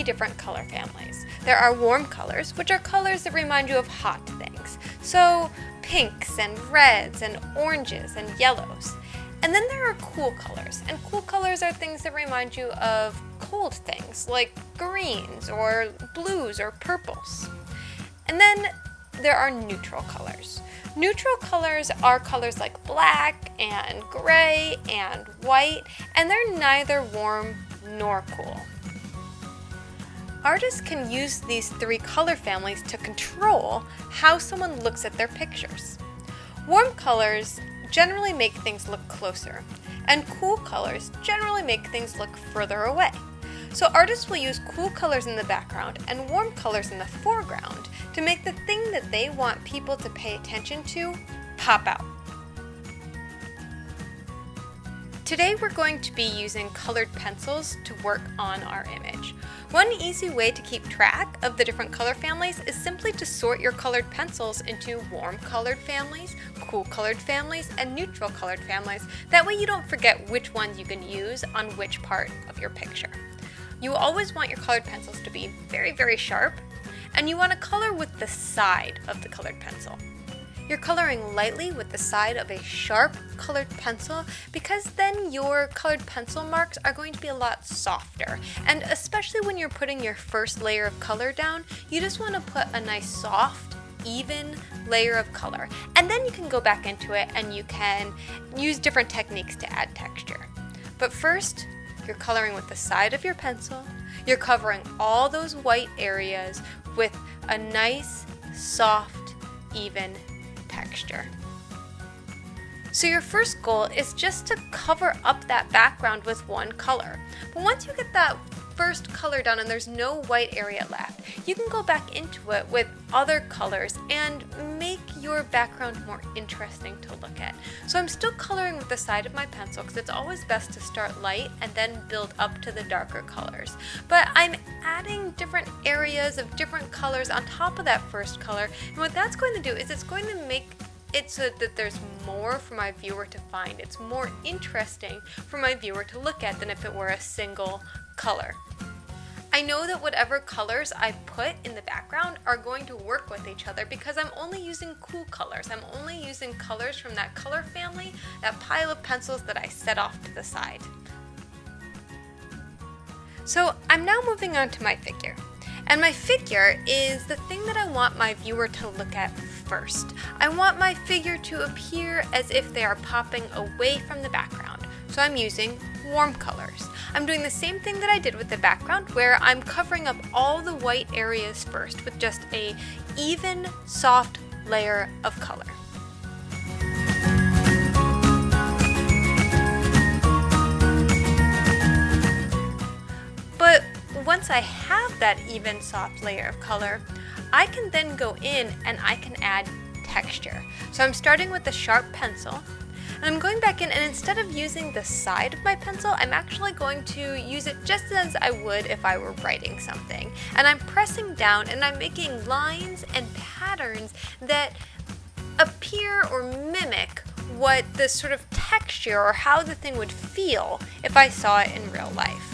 different color families. There are warm colors, which are colors that remind you of hot things. So pinks and reds and oranges and yellows. And then there are cool colors, and cool colors are things that remind you of cold things like greens or blues or purples. And then there are neutral colors. Neutral colors are colors like black and gray and white, and they're neither warm nor cool. Artists can use these three color families to control how someone looks at their pictures. Warm colors generally make things look closer, and cool colors generally make things look further away. So artists will use cool colors in the background and warm colors in the foreground to make the thing that they want people to pay attention to pop out. Today we're going to be using colored pencils to work on our image. One easy way to keep track of the different color families is simply to sort your colored pencils into warm colored families, cool colored families, and neutral colored families. That way you don't forget which ones you can use on which part of your picture. You always want your colored pencils to be very, very sharp, and you want to color with the side of the colored pencil. You're coloring lightly with the side of a sharp colored pencil because then your colored pencil marks are going to be a lot softer. And especially when you're putting your first layer of color down, you just want to put a nice soft, even layer of color. And then you can go back into it and you can use different techniques to add texture. But first, you're coloring with the side of your pencil. You're covering all those white areas with a nice, soft, even texture. So your first goal is just to cover up that background with one color. But once you get that first color done and there's no white area left, you can go back into it with other colors and make your background more interesting to look at. So I'm still coloring with the side of my pencil because it's always best to start light and then build up to the darker colors. But I'm adding different areas of different colors on top of that first color, and what that's going to do is it's going to make it so that there's more for my viewer to find. It's more interesting for my viewer to look at than if it were a single color. I know that whatever colors I put in the background are going to work with each other because I'm only using cool colors. I'm only using colors from that color family, that pile of pencils that I set off to the side. So I'm now moving on to my figure. And my figure is the thing that I want my viewer to look at first. I want my figure to appear as if they are popping away from the background. So I'm using warm colors. I'm doing the same thing that I did with the background where I'm covering up all the white areas first with just a even, soft layer of color. But once I have that even, soft layer of color, I can then go in and I can add texture. So I'm starting with a sharp pencil, and I'm going back in, and instead of using the side of my pencil, I'm actually going to use it just as I would if I were writing something. And I'm pressing down and I'm making lines and patterns that appear or mimic what the sort of texture or how the thing would feel if I saw it in real life.